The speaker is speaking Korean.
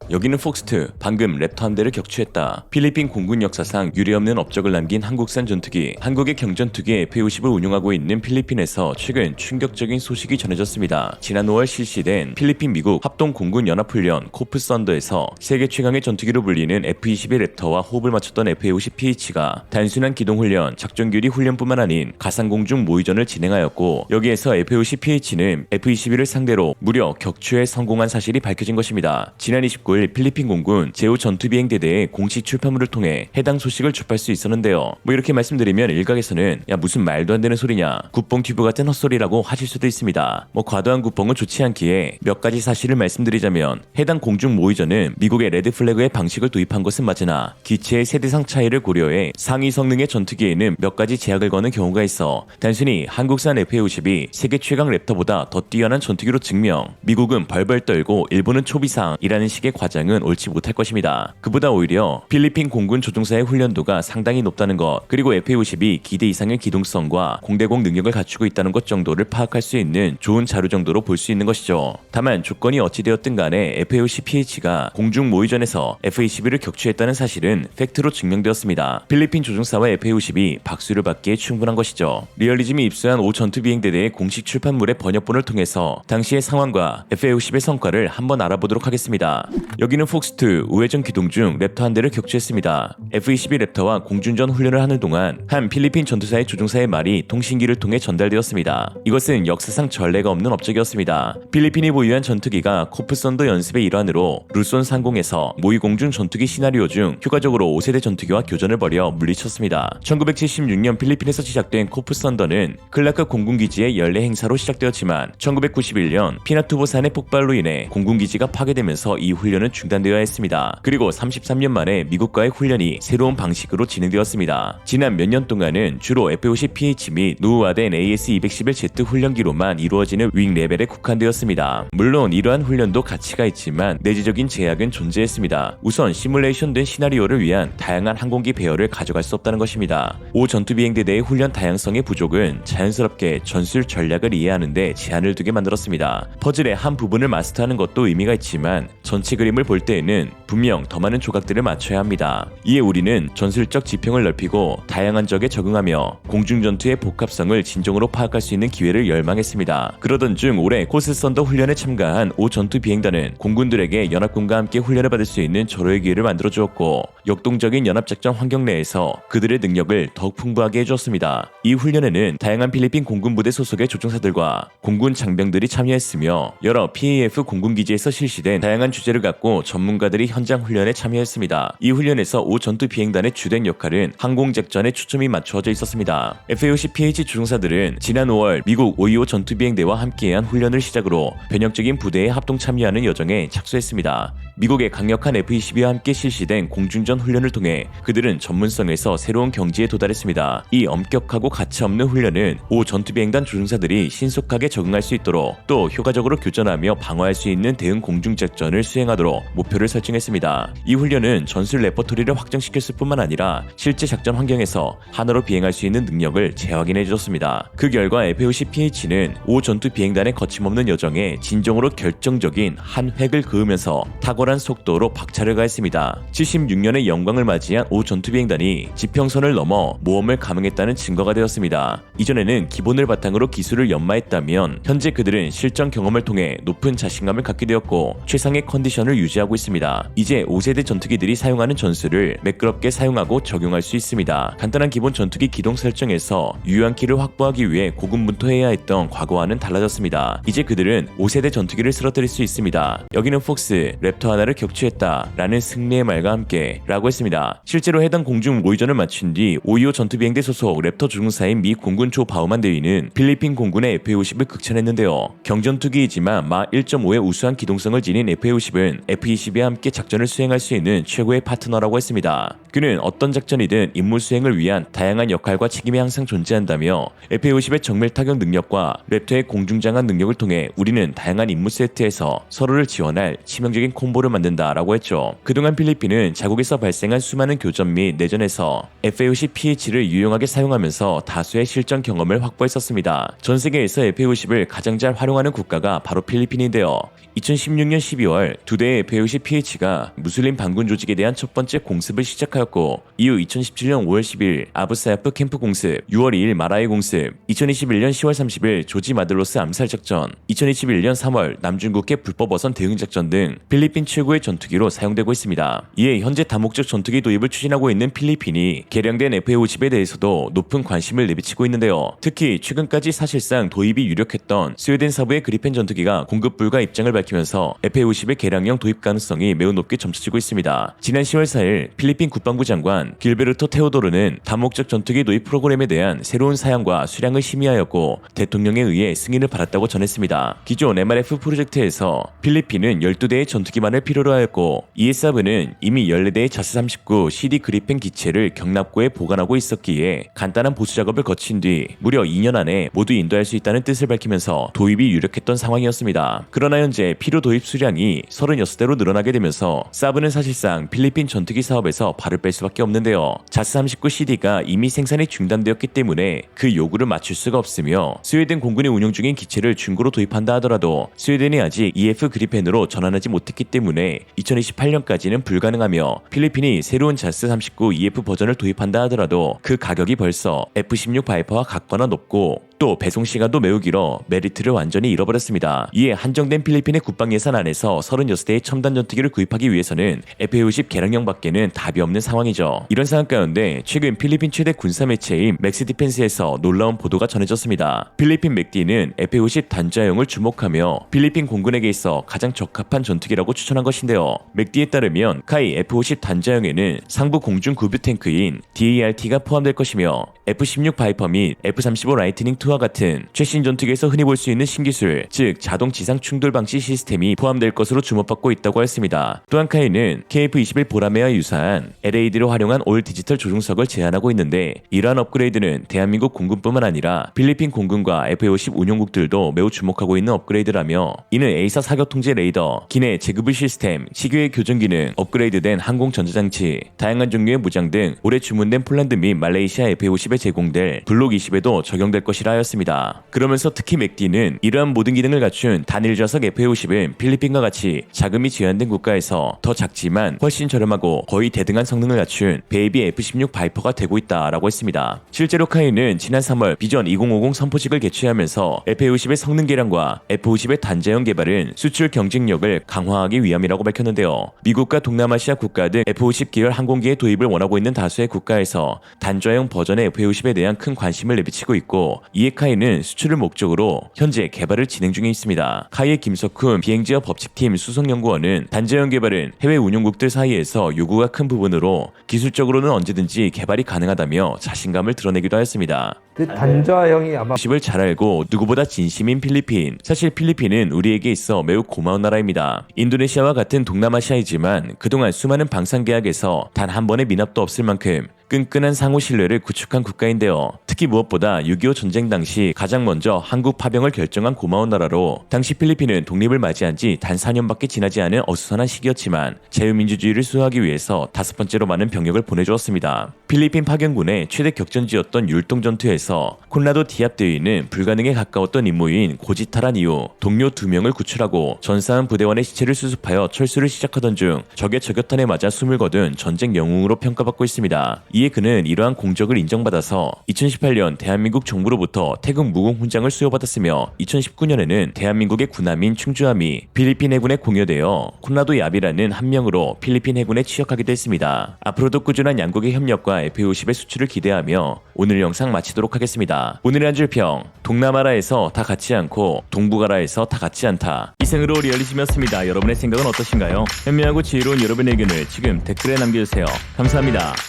여기는 폭스트. 방금 랩터 한 대를 격추했다. 필리핀 공군 역사상 유례없는 업적을 남긴 한국산 전투기. 한국의 경전투기 F-50을 운용하고 있는 필리핀에서 최근 충격적인 소식이 전해졌습니다. 지난 5월 실시된 필리핀 미국 합동공군연합훈련 코프 썬더에서 세계 최강의 전투기로 불리는 F-21 랩터와 호흡을 맞췄던 F-50PH가 단순한 기동훈련, 작전규리 훈련뿐만 아닌 가상공중 모의전을 진행하였고, 여기에서 F-50PH는 F-21을 상대로 무려 격추에 성공한 사실이 밝혀진 것입니다. 지난 29일 필리핀 공군 제후 전투비행대대의 공식 출판물을 통해 해당 소식을 접할 수 있었는데요. 이렇게 말씀드리면 일각에서는 야 무슨 말도 안 되는 소리냐, 국뽕 튜브 같은 헛소리라고 하실 수도 있습니다. 과도한 국뽕은 좋지 않기에 몇 가지 사실을 말씀드리자면, 해당 공중 모의전은 미국의 레드 플래그의 방식을 도입한 것은 맞으나 기체의 세대상 차이를 고려해 상위 성능의 전투기에는 몇 가지 제약을 거는 경우가 있어 단순히 한국산 F-50이 세계 최강 랩터보다 더 뛰어난 전투기로 증명, 미국은 벌벌 떨고 일본은 초비상이라는 식의 과장은 옳지 못할 것입니다. 그보다 오히려 필리핀 공군 조종사의 훈련도가 상당히 높다는 것, 그리고 F-50이 기대 이상의 기동성과 공대공 능력을 갖추고 있다는 것 정도를 파악할 수 있는 좋은 자료 정도로 볼 수 있는 것이죠. 다만 조건이 어찌되었든 간에 F-50PH가 공중 모의전에서 F-21을 격추했다는 사실은 팩트로 증명되었습니다. 필리핀 조종사와 F-50이 박수를 받기에 충분한 것이죠. 리얼리즘이 입수한 5 전투비행대대의 공식 출판물의 번역본을 통해서 당시의 상황과 F-50의 성과를 한번 알아보도록 하겠습니다. 여기는 폭스트. 우회전 기동 중 랩터 한 대를 격추했습니다. F-22 랩터와 공중전 훈련을 하는 동안 한 필리핀 전투사의 조종사의 말이 통신기를 통해 전달되었습니다. 이것은 역사상 전례가 없는 업적이었습니다. 필리핀이 보유한 전투기가 코프 썬더 연습의 일환으로 루손 상공에서 모의 공중 전투기 시나리오 중 효과적으로 5세대 전투기와 교전을 벌여 물리쳤습니다. 1976년 필리핀에서 시작된 코프 썬더는 클라크 공군기지의 연례 행사로 시작되었지만 1991년 피나투보산의 폭발로 인해 공군기지가 파괴되면서 이 훈련은 중단되어야 했습니다. 그리고 33년 만에 미국과의 훈련이 새로운 방식으로 진행되었습니다. 지난 몇 년 동안은 주로 F-50PH 및 노후화된 AS-211Z 훈련기로만 이루어지는 윙 레벨에 국한되었습니다. 물론 이러한 훈련도 가치가 있지만 내재적인 제약은 존재했습니다. 우선 시뮬레이션된 시나리오를 위한 다양한 항공기 배열을 가져갈 수 없다는 것입니다. 5 전투비행대대의 훈련 다양성의 부족은 자연스럽게 전술 전략을 이해하는 데 제한을 두게 만들었습니다. 퍼즐의 한 부분을 마스터하는 것도 의미가 있지만 전체 그림을 볼 때에는 분명 더 많은 조각들을 맞춰야 합니다. 이에 우리는 전술적 지평을 넓히고 다양한 적에 적응하며 공중전투의 복합성을 진정으로 파악할 수 있는 기회를 열망했습니다. 그러던 중 올해 코스 썬더 훈련에 참가한 5 전투 비행단은 공군들에게 연합군과 함께 훈련을 받을 수 있는 절호의 기회를 만들어 주었고, 역동적인 연합작전 환경 내에서 그들의 능력을 더욱 풍부하게 해주었습니다. 이 훈련에는 다양한 필리핀 공군 부대 소속의 조종사들과 공군 장병들이 참여했으며 여러 PAF 공군기지에서 실시된 다양한 주제를 갖고 전문가들이 현장 훈련에 참여했습니다. 이 훈련에서 5 전투 비행단의 주된 역할은 항공작전에 초점이 맞추어져 있었습니다. F-50PH 조종사들은 지난 5월 미국 525 전투비행대와 함께한 훈련을 시작으로 변혁적인 부대에 합동 참여하는 여정에 착수했습니다. 미국의 강력한 F-22와 함께 실시된 공중전 훈련을 통해 그들은 전문성에서 새로운 경지에 도달했습니다. 이 엄격하고 가차없는 훈련은 5 전투비행단 조종사들이 신속하게 적응할 수 있도록 또 효과적으로 교전하며 방어할 수 있는 대응 공중작전을 수행하도록 목표를 설정했습니다. 이 훈련은 전술 레퍼토리를 확장시켰을 뿐만 아니라 실제 작전 환경에서 하나로 비행할 수 있는 능력을 재확인해주었습니다. 그 결과 F-50PH는 5 전투 비행단의 거침없는 여정에 진정으로 결정적인 한 획을 그으면서 탁월한 속도로 박차를 가했습니다. 76년의 영광을 맞이한 5 전투 비행단이 지평선을 넘어 모험을 감행했다는 증거가 되었습니다. 이전에는 기본을 바탕으로 기술을 연마했다면 현재 그들은 실전 경험을 통해 높은 자신감을 갖게 되었고 최상의 컨디션을 유지하고 있습니다. 이제 5세대 전투기들이 사용하는 전술을 매끄럽게 사용하고 적용할 수 있습니다. 간단한 기본 전투기 기동 설정에서 유효한 키를 확보하기 위해 고군분투해야 했던 과거와는 달라졌습니다. 이제 그들은 5세대 전투기를 쓰러뜨릴 수 있습니다. 여기는 폭스, 랩터 하나를 격추했다 라는 승리의 말과 함께 라고 했습니다. 실제로 해당 공중 모의전을 마친 뒤 525 전투비행대 소속 랩터 조종사인 미 공군 초 바우만 대위는 필리핀 공군의 F-50을 극찬했는데요. 경전투기이지만 마 1.5의 우수한 기동성을 지닌 F-50은 F-22와 함께 작전을 수행할 수 있는 최고의 파트너라고 했습니다. 그는 어떤 작전이든 임무 수행을 위한 다양한 역할과 책임이 항상 존재한다며 FA-50의 정밀 타격 능력과 랩터의 공중장악 능력을 통해 우리는 다양한 임무 세트에서 서로를 지원할 치명적인 콤보를 만든다라고 했죠. 그동안 필리핀은 자국에서 발생한 수많은 교전 및 내전에서 FA-50PH를 유용하게 사용하면서 다수의 실전 경험을 확보했었습니다. 전 세계에서 FA-50을 가장 잘 활용하는 국가가 바로 필리핀인데요. 2016년 12월 두 대의 FA-50PH가 무슬림 반군 조직에 대한 첫 번째 공습을 시작하였고, 이후 2017년 5월 10일 아부사야프 캠프 공습, 6월 2일 마라이 공습, 2021년 10월 30일 조지 마들로스 암살 작전, 2021년 3월 남중국해 불법 어선 대응 작전 등 필리핀 최고의 전투기로 사용되고 있습니다. 이에 현재 다목적 전투기 도입을 추진하고 있는 필리핀이 개량된 FA-50에 대해서도 높은 관심을 내비치고 있는데요. 특히 최근까지 사실상 도입이 유력했던 스웨덴 서부의 그리펜 전투기가 공급 불가 입장을 밝히면서 FA-50의 개량형 도입 가능성이 매우 높게 점쳐지고 있습니다. 지난 10월 4일 필리핀 국방부 장관 길베르토 테오도르는 다목적 전투기 도입 프로그램에 대한 새로운 사양과 수량을 심의하였고 대통령에 의해 승인을 받았다고 전했습니다. 기존 MRF 프로젝트에서 필리핀은 12대의 전투기만을 필요로 하였고, 이에 사브는 이미 14대의 자스-39 CD 그리펜 기체를 경납고에 보관하고 있었기에 간단한 보수 작업을 거친 뒤 무려 2년 안에 모두 인도할 수 있다는 뜻을 밝히면서 도입이 유력했던 상황이었습니다. 그러나 현재 필요 도입 수량이 36대로 늘어나게 되면서 사브는 사실상 필리핀 전투기 사업에서 발을 뺄 수밖에 없는데요. 자스-39CD가 이미 생산이 중단되었기 때문에 그 요구를 맞출 수가 없으며, 스웨덴 공군이 운영 중인 기체를 중고로 도입한다 하더라도 스웨덴이 아직 EF 그리펜으로 전환하지 못했기 때문에 2028년까지는 불가능하며, 필리핀이 새로운 자스-39 EF 버전을 도입한다 하더라도 그 가격이 벌써 F-16 바이퍼와 같거나 높고 또 배송 시간도 매우 길어 메리트를 완전히 잃어버렸습니다. 이에 한정된 필리핀의 국방 예산 안에서 36대의 첨단 전투기를 구입하기 위해서는 FA-50 개량형밖에는 답이 없는 상황이죠. 이런 상황 가운데 최근 필리핀 최대 군사 매체인 맥스 디펜스에서 놀라운 보도가 전해졌습니다. 필리핀 맥디는 FA-50 단자형을 주목하며 필리핀 공군에게 있어 가장 적합한 전투기라고 추천한 것인데요. 맥디에 따르면 카이 F-50 단자형에는 상부 공중 구뷰 탱크인 DART가 포함될 것이며, F-16 바이퍼 및 F-35 라이트닝 2와 같은 최신 전투기에서 흔히 볼 수 있는 신기술, 즉 자동 지상 충돌 방지 시스템이 포함될 것으로 주목받고 있다고 했습니다. 또한 카이는 KF-21 보라매와 유사한 LAD를 활용한 올 디지털 조종석을 제안하고 있는데, 이러한 업그레이드는 대한민국 공군뿐만 아니라 필리핀 공군과 FA-50 운용국들도 매우 주목하고 있는 업그레이드라며, 이는 A사 사격 통제 레이더, 기내 제급부 시스템, 시계의 교전 기능, 업그레이드된 항공 전자장치, 다양한 종류의 무장 등 올해 주문된 폴란드 및 말레이시아 FA-50에 제공될 블록 20에도 적용될 것이라 하였습니다. 그러면서 특히 맥디는 이러한 모든 기능을 갖춘 단일 좌석 FA-50은 필리핀과 같이 자금이 제한된 국가에서 더 작지만 훨씬 저렴하고 거의 대등한 성능을 갖춘 베이비 F-16 바이퍼가 되고 있다라고 했습니다. 실제로 카이는 지난 3월 비전 2050 선포식을 개최하면서 FA-50의 성능 개량과 F-50의 단자형 개발은 수출 경쟁력을 강화하기 위함이라고 밝혔는데요. 미국과 동남아시아 국가 등 F-50 계열 항공기의 도입을 원하고 있는 다수의 국가에서 단자형 버전의 F-50에 대한 큰 관심을 내비치고 있고, 이에 카이는 수출을 목적으로 현재 개발을 진행 중에 있습니다. 카이의 김석훈 비행지역 법칙팀 수석연구원은 단자형 개발은 해외 운용국들 사이에서 요구가 큰 부분으로 기술적으로는 언제든지 개발이 가능하다며 자신감을 드러내기도 하였습니다. 그 단자형이 아마 을 잘 알고 누구보다 진심인 필리핀. 사실 필리핀은 우리에게 있어 매우 고마운 나라입니다. 인도네시아와 같은 동남아시아이지만 그동안 수많은 방산 계약에서 단 한 번의 미납도 없을 만큼 끈끈한 상호 신뢰를 구축한 국가인데요. 특히 무엇보다 6.25 전쟁 당시 가장 먼저 한국 파병을 결정한 고마운 나라로, 당시 필리핀은 독립을 맞이한 지 단 4년밖에 지나지 않은 어수선한 시기였지만 자유민주주의를 수호하기 위해서 5번째로 많은 병력을 보내주었습니다. 필리핀 파견군의 최대 격전지였던 율동 전투에서 콘라도 디압 대위는 불가능에 가까웠던 임무인 고지탈한 이후 동료 2명을 구출하고 전사한 부대원의 시체를 수습하여 철수를 시작하던 중 적의 저격탄에 맞아 숨을 거둔 전쟁 영웅으로 평가받고 있습니다. 이에 그는 이러한 공적을 인정받아서 2018년 대한민국 정부로부터 태극 무공 훈장을 수여받았으며, 2019년에는 대한민국의 군함인 충주함이 필리핀 해군에 공여되어 콘라도 야비라는 한 명으로 필리핀 해군에 취역하기도 했습니다. 앞으로도 꾸준한 양국의 협력과 FA-50의 수출을 기대하며 오늘 영상 마치도록 하겠습니다. 오늘의 한 줄 평: 동남아라에서 다 같지 않고 동북아라에서 다 같지 않다. 이상으로 리얼리즘이었습니다. 여러분의 생각은 어떠신가요? 현명하고 지혜로운 여러분의 의견을 지금 댓글에 남겨주세요. 감사합니다.